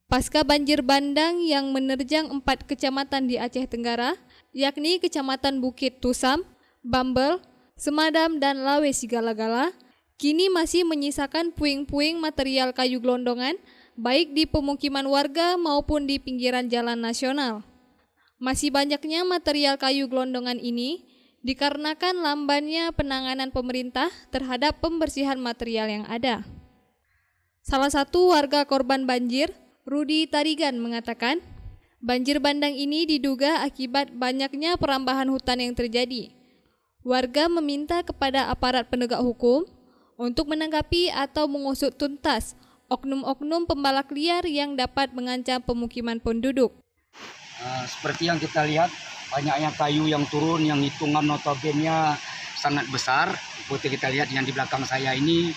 Pasca banjir bandang yang menerjang 4 kecamatan di Aceh Tenggara, yakni Kecamatan Bukit Tusam, Bambel, Semadam, dan Lawe Sigala-gala, kini masih menyisakan puing-puing material kayu gelondongan, baik di pemukiman warga maupun di pinggiran jalan nasional. Masih banyaknya material kayu gelondongan ini dikarenakan lambannya penanganan pemerintah terhadap pembersihan material yang ada. Salah satu warga korban banjir, Rudi Tarigan, mengatakan, banjir bandang ini diduga akibat banyaknya perambahan hutan yang terjadi. Warga meminta kepada aparat penegak hukum untuk menanggapi atau mengusut tuntas oknum-oknum pembalak liar yang dapat mengancam pemukiman penduduk. Seperti yang kita lihat, banyaknya kayu yang turun yang hitungan notabene sangat besar. Seperti kita lihat yang di belakang saya ini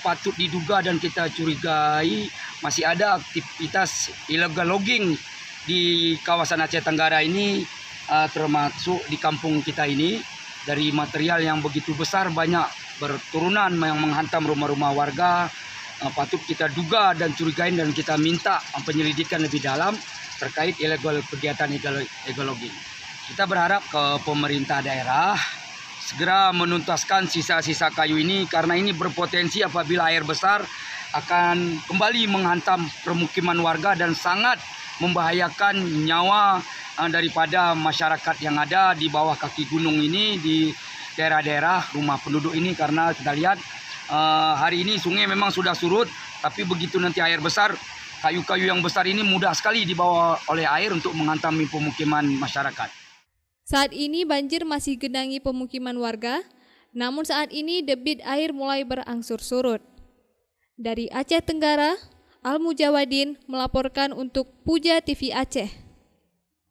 patut diduga dan kita curigai masih ada aktivitas illegal logging di kawasan Aceh Tenggara ini, termasuk di kampung kita ini. Dari material yang begitu besar, banyak berturunan yang menghantam rumah-rumah warga, patut kita duga dan curigai, dan kita minta penyelidikan lebih dalam terkait kegiatan illegal logging. Kita berharap ke pemerintah daerah segera menuntaskan sisa-sisa kayu ini, karena ini berpotensi apabila air besar akan kembali menghantam permukiman warga dan sangat membahayakan nyawa daripada masyarakat yang ada di bawah kaki gunung ini, di daerah-daerah rumah penduduk ini. Karena kita lihat hari ini sungai memang sudah surut, tapi begitu nanti air besar, kayu-kayu yang besar ini mudah sekali dibawa oleh air untuk menghantami pemukiman masyarakat. Saat ini banjir masih genangi pemukiman warga, namun saat ini debit air mulai berangsur surut. Dari Aceh Tenggara, Al Mujawadin melaporkan untuk Puja TV Aceh.